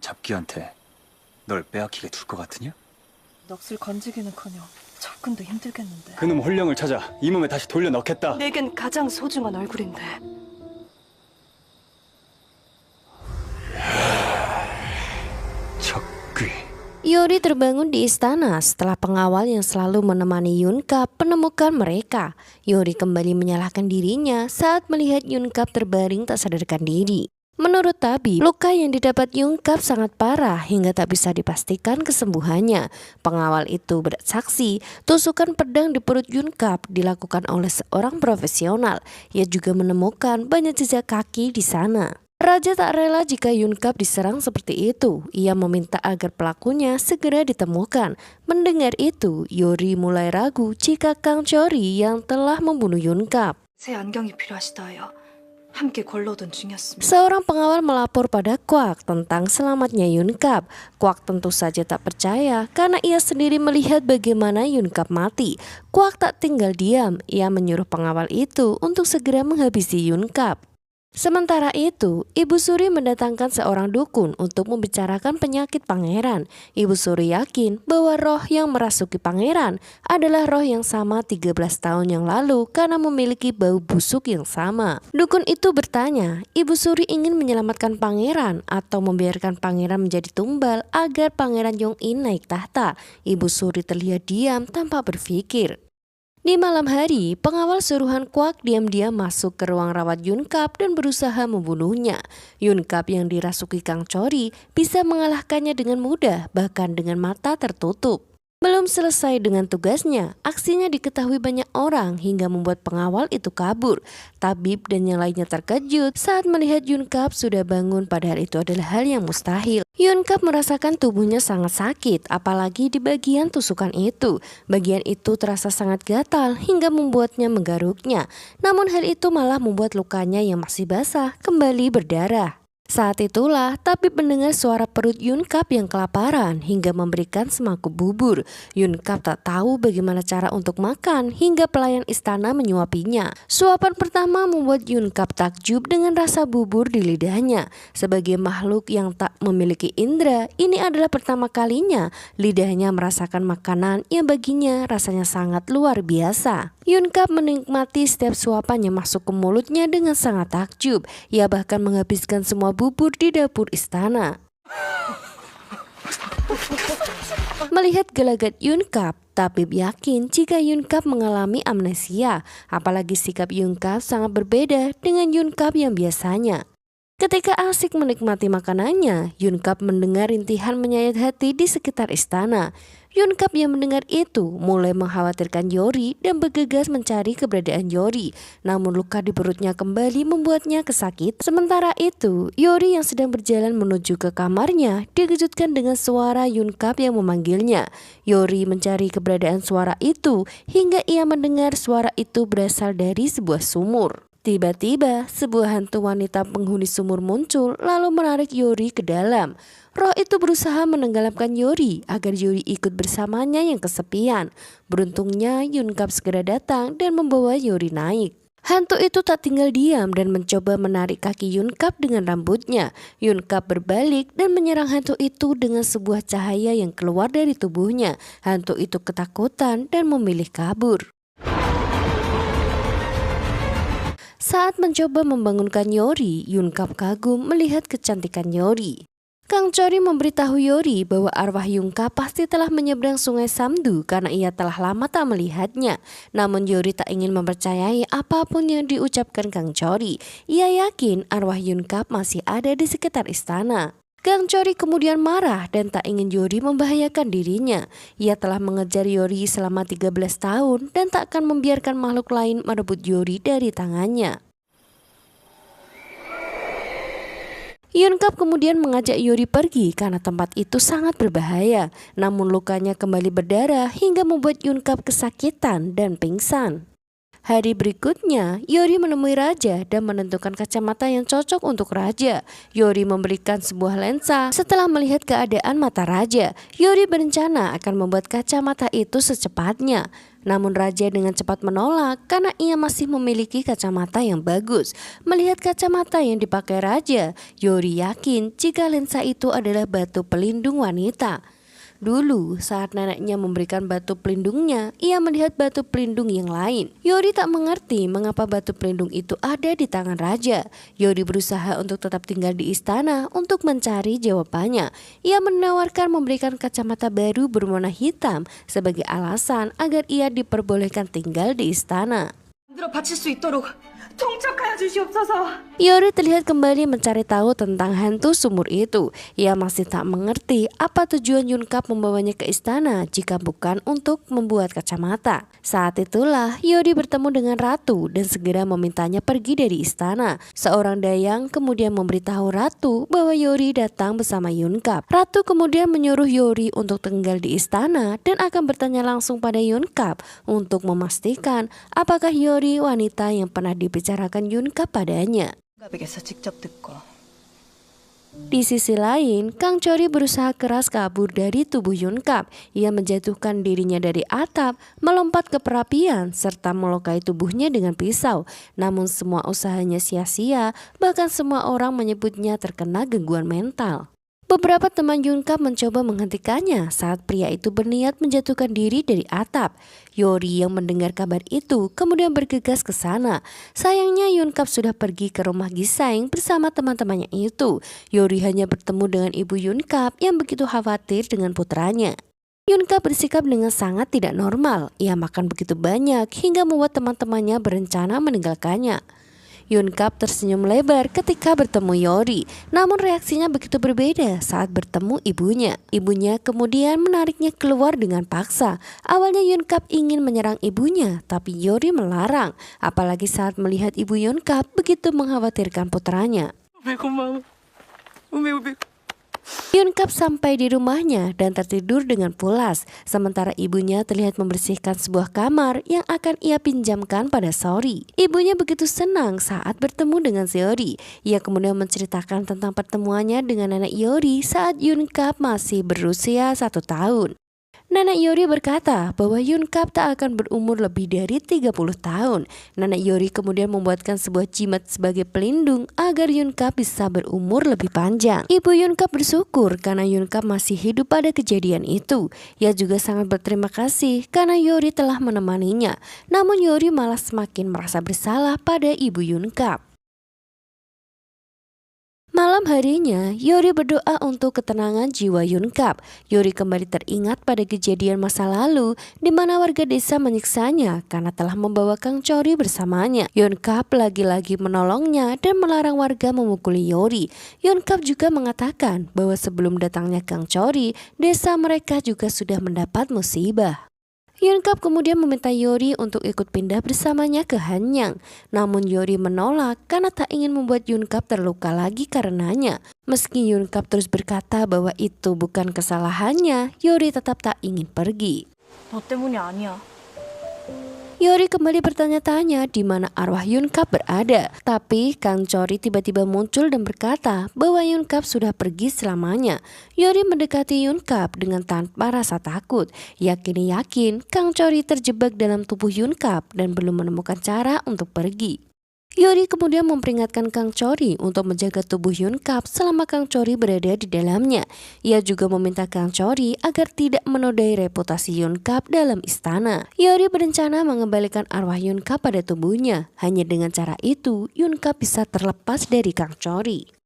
잡기한테 널 빼앗기게 둘 것 같으냐? 넋을 건지기는커녕 접근도 힘들겠는데. 그놈 홀령을 찾아 이 몸에 다시 돌려 넣겠다. 내겐 가장 소중한 얼굴인데. 적귀. Yori terbangun di istana setelah pengawal yang selalu menemani Yunkap menemukan mereka. Yori kembali menyalahkan dirinya saat melihat Yunkap terbaring tak sadarkan diri. Menurut tabib, luka yang didapat Yunkap sangat parah hingga tak bisa dipastikan kesembuhannya. Pengawal itu bersaksi, tusukan pedang di perut Yunkap dilakukan oleh seorang profesional. Ia juga menemukan banyak jejak kaki di sana. Raja tak rela jika Yunkap diserang seperti itu. Ia meminta agar pelakunya segera ditemukan. Mendengar itu, Yori mulai ragu jika Kang Chori yang telah membunuh Yunkap. 새 안경이 필요하시다 하여 함께 걸러오던 중이었습니다. Seorang pengawal melapor pada Kwak tentang selamatnya Yunkap. Kwak tentu saja tak percaya karena ia sendiri melihat bagaimana Yunkap mati. Kwak tak tinggal diam. Ia menyuruh pengawal itu untuk segera menghabisi Yunkap. Sementara itu, Ibu Suri mendatangkan seorang dukun untuk membicarakan penyakit pangeran. Ibu Suri yakin bahwa roh yang merasuki pangeran adalah roh yang sama 13 tahun yang lalu karena memiliki bau busuk yang sama. Dukun itu bertanya, Ibu Suri ingin menyelamatkan pangeran atau membiarkan pangeran menjadi tumbal agar pangeran Yong-in naik tahta. Ibu Suri terlihat diam tanpa berpikir. Di malam hari, pengawal suruhan Kwak diam-diam masuk ke ruang rawat Yunkap dan berusaha membunuhnya. Yunkap yang dirasuki Kang Chori bisa mengalahkannya dengan mudah, bahkan dengan mata tertutup. Belum selesai dengan tugasnya, aksinya diketahui banyak orang hingga membuat pengawal itu kabur. Tabib dan yang lainnya terkejut saat melihat Yunkap sudah bangun, padahal itu adalah hal yang mustahil. Yunkap merasakan tubuhnya sangat sakit, apalagi di bagian tusukan itu. Bagian itu terasa sangat gatal hingga membuatnya menggaruknya. Namun hal itu malah membuat lukanya yang masih basah kembali berdarah. Saat itulah tabib mendengar suara perut Yunkap yang kelaparan hingga memberikan semangkuk bubur. Yunkap tak tahu bagaimana cara untuk makan hingga pelayan istana menyuapinya. Suapan pertama membuat Yunkap takjub dengan rasa bubur di lidahnya. Sebagai makhluk yang tak memiliki indera, ini adalah pertama kalinya lidahnya merasakan makanan yang baginya rasanya sangat luar biasa. Yunkap menikmati setiap suapan yang masuk ke mulutnya dengan sangat takjub. Ia bahkan menghabiskan semua bubur di dapur istana. Melihat gelagat Yunkap, tabib yakin jika Yunkap mengalami amnesia. Apalagi sikap Yunkap sangat berbeda dengan Yunkap yang biasanya. Ketika asik menikmati makanannya, Yunkap mendengar rintihan menyayat hati di sekitar istana. Yunkap yang mendengar itu mulai mengkhawatirkan Yori dan bergegas mencari keberadaan Yori. Namun luka di perutnya kembali membuatnya kesakitan. Sementara itu, Yori yang sedang berjalan menuju ke kamarnya dikejutkan dengan suara Yunkap yang memanggilnya. Yori mencari keberadaan suara itu hingga ia mendengar suara itu berasal dari sebuah sumur. Tiba-tiba, sebuah hantu wanita penghuni sumur muncul lalu menarik Yori ke dalam. Roh itu berusaha menenggelamkan Yori agar Yori ikut bersamanya yang kesepian. Beruntungnya Yunkap segera datang dan membawa Yori naik. Hantu itu tak tinggal diam dan mencoba menarik kaki Yunkap dengan rambutnya. Yunkap berbalik dan menyerang hantu itu dengan sebuah cahaya yang keluar dari tubuhnya. Hantu itu ketakutan dan memilih kabur. Saat mencoba membangunkan Yori, Yunkap kagum melihat kecantikan Yori. Kang Chori memberitahu Yori bahwa arwah Yunkap pasti telah menyeberang sungai Samdu karena ia telah lama tak melihatnya. Namun Yori tak ingin mempercayai apapun yang diucapkan Kang Chori. Ia yakin arwah Yunkap masih ada di sekitar istana. Kang Chori kemudian marah dan tak ingin Yori membahayakan dirinya. Ia telah mengejar Yori selama 13 tahun dan tak akan membiarkan makhluk lain merebut Yori dari tangannya. Yunkap kemudian mengajak Yori pergi karena tempat itu sangat berbahaya. Namun lukanya kembali berdarah hingga membuat Yunkap kesakitan dan pingsan. Hari berikutnya, Yori menemui Raja dan menentukan kacamata yang cocok untuk Raja. Yori memberikan sebuah lensa. Setelah melihat keadaan mata Raja, Yori berencana akan membuat kacamata itu secepatnya. Namun Raja dengan cepat menolak karena ia masih memiliki kacamata yang bagus. Melihat kacamata yang dipakai Raja, Yori yakin jika lensa itu adalah batu pelindung wanita. Dulu saat neneknya memberikan batu pelindungnya, ia melihat batu pelindung yang lain. Yori tak mengerti mengapa batu pelindung itu ada di tangan Raja. Yori berusaha untuk tetap tinggal di istana untuk mencari jawabannya. Ia menawarkan memberikan kacamata baru berwarna hitam sebagai alasan agar ia diperbolehkan tinggal di istana. 만들어 바칠 수 있도록 통촉하여 주시옵소서. Yori terlihat kembali mencari tahu tentang hantu sumur itu. Ia masih tak mengerti apa tujuan Yunkap membawanya ke istana jika bukan untuk membuat kacamata. Saat itulah Yori bertemu dengan Ratu dan segera memintanya pergi dari istana. Seorang dayang kemudian memberitahu Ratu bahwa Yori datang bersama Yunkap. Ratu kemudian menyuruh Yori untuk tinggal di istana dan akan bertanya langsung pada Yunkap untuk memastikan apakah Yori wanita yang pernah dibicarakan Yunkap padanya. 갑에게서 직접 듣고 Di sisi lain, Kang Chori berusaha keras kabur dari tubuh Yunkap. Ia menjatuhkan dirinya dari atap, melompat ke perapian, serta melukai tubuhnya dengan pisau. Namun semua usahanya sia-sia, bahkan semua orang menyebutnya terkena gangguan mental. Beberapa teman Yunkap mencoba menghentikannya saat pria itu berniat menjatuhkan diri dari atap. Yori yang mendengar kabar itu kemudian bergegas ke sana. Sayangnya Yunkap sudah pergi ke rumah Gisaeng bersama teman-temannya itu. Yori hanya bertemu dengan ibu Yunkap yang begitu khawatir dengan putranya. Yunkap bersikap dengan sangat tidak normal. Ia makan begitu banyak hingga membuat teman-temannya berencana meninggalkannya. Yunkap tersenyum lebar ketika bertemu Yori, namun reaksinya begitu berbeda saat bertemu ibunya. Ibunya kemudian menariknya keluar dengan paksa. Awalnya Yunkap ingin menyerang ibunya, tapi Yori melarang, apalagi saat melihat ibu Yunkap begitu mengkhawatirkan putranya. Yunkap sampai di rumahnya dan tertidur dengan pulas, sementara ibunya terlihat membersihkan sebuah kamar yang akan ia pinjamkan pada Seori. Ibunya begitu senang saat bertemu dengan Seori. Ia kemudian menceritakan tentang pertemuannya dengan nenek Yori saat Yunkap masih berusia 1 tahun. Nenek Yori berkata bahwa Yunkap tak akan berumur lebih dari 30 tahun. Nenek Yori kemudian membuatkan sebuah jimat sebagai pelindung agar Yunkap bisa berumur lebih panjang. Ibu Yunkap bersyukur karena Yunkap masih hidup pada kejadian itu. Ia juga sangat berterima kasih karena Yori telah menemaninya. Namun Yori malah semakin merasa bersalah pada ibu Yunkap. Malam harinya, Yori berdoa untuk ketenangan jiwa Yunkap. Yori kembali teringat pada kejadian masa lalu di mana warga desa menyiksanya karena telah membawa Kang Chori bersamanya. Yunkap lagi-lagi menolongnya dan melarang warga memukuli Yori. Yunkap juga mengatakan bahwa sebelum datangnya Kang Chori, desa mereka juga sudah mendapat musibah. Yunkap kemudian meminta Yori untuk ikut pindah bersamanya ke Hanyang. Namun Yori menolak karena tak ingin membuat Yunkap terluka lagi karenanya. Meski Yunkap terus berkata bahwa itu bukan kesalahannya, Yori tetap tak ingin pergi. 너 때문이 아니야. Yori kembali bertanya-tanya di mana arwah Yunkap berada. Tapi Kang Chori tiba-tiba muncul dan berkata bahwa Yunkap sudah pergi selamanya. Yori mendekati Yunkap dengan tanpa rasa takut. Yakin Kang Chori terjebak dalam tubuh Yunkap dan belum menemukan cara untuk pergi. Yori kemudian memperingatkan Kang Chori untuk menjaga tubuh Yunkap selama Kang Chori berada di dalamnya. Ia juga meminta Kang Chori agar tidak menodai reputasi Yunkap dalam istana. Yori berencana mengembalikan arwah Yunkap pada tubuhnya. Hanya dengan cara itu, Yunkap bisa terlepas dari Kang Chori.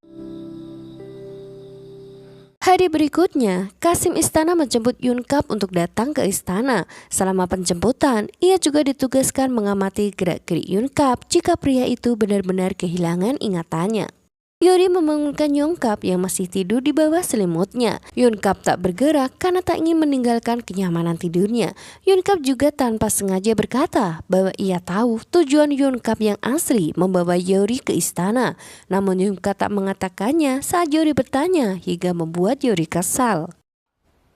Hari berikutnya, Kasim Istana menjemput Yunkap untuk datang ke istana. Selama penjemputan, ia juga ditugaskan mengamati gerak-gerik Yunkap jika pria itu benar-benar kehilangan ingatannya. Yori membangunkan Yunkap yang masih tidur di bawah selimutnya. Yunkap tak bergerak karena tak ingin meninggalkan kenyamanan tidurnya. Yunkap juga tanpa sengaja berkata bahwa ia tahu tujuan Yunkap yang asli membawa Yori ke istana. Namun Yunkap tak mengatakannya saat Yori bertanya hingga membuat Yori kesal.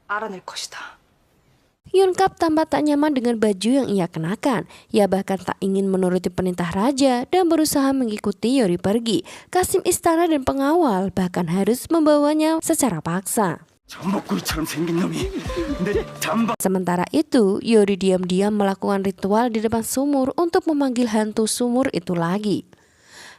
알아낼 것이다. Yunkap tampak tak nyaman dengan baju yang ia kenakan. Ia bahkan tak ingin menuruti perintah raja dan berusaha mengikuti Yori pergi. Kasim istana dan pengawal bahkan harus membawanya secara paksa. 전복구이처럼 생긴 놈이 내 잠바. Sementara itu, Yori diam-diam melakukan ritual di depan sumur untuk memanggil hantu sumur itu lagi.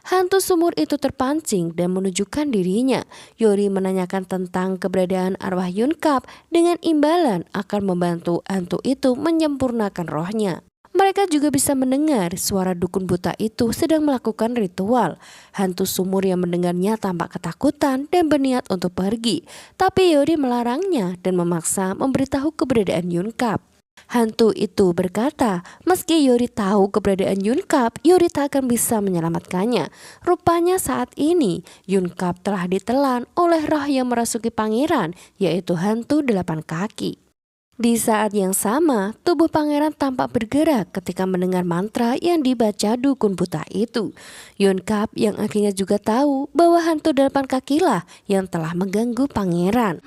Hantu sumur itu terpancing dan menunjukkan dirinya. Yori menanyakan tentang keberadaan arwah Yunkap dengan imbalan akan membantu hantu itu menyempurnakan rohnya. Mereka juga bisa mendengar suara dukun buta itu sedang melakukan ritual. Hantu sumur yang mendengarnya tampak ketakutan dan berniat untuk pergi. Tapi Yori melarangnya dan memaksa memberitahu keberadaan Yunkap. Hantu itu berkata, meski Yori tahu keberadaan Yunkap, Yori tak akan bisa menyelamatkannya. Rupanya saat ini, Yunkap telah ditelan oleh roh yang merasuki pangeran, yaitu hantu 8 kaki. Di saat yang sama, tubuh pangeran tampak bergerak ketika mendengar mantra yang dibaca dukun buta itu. Yunkap yang akhirnya juga tahu bahwa hantu 8 kakilah yang telah mengganggu pangeran.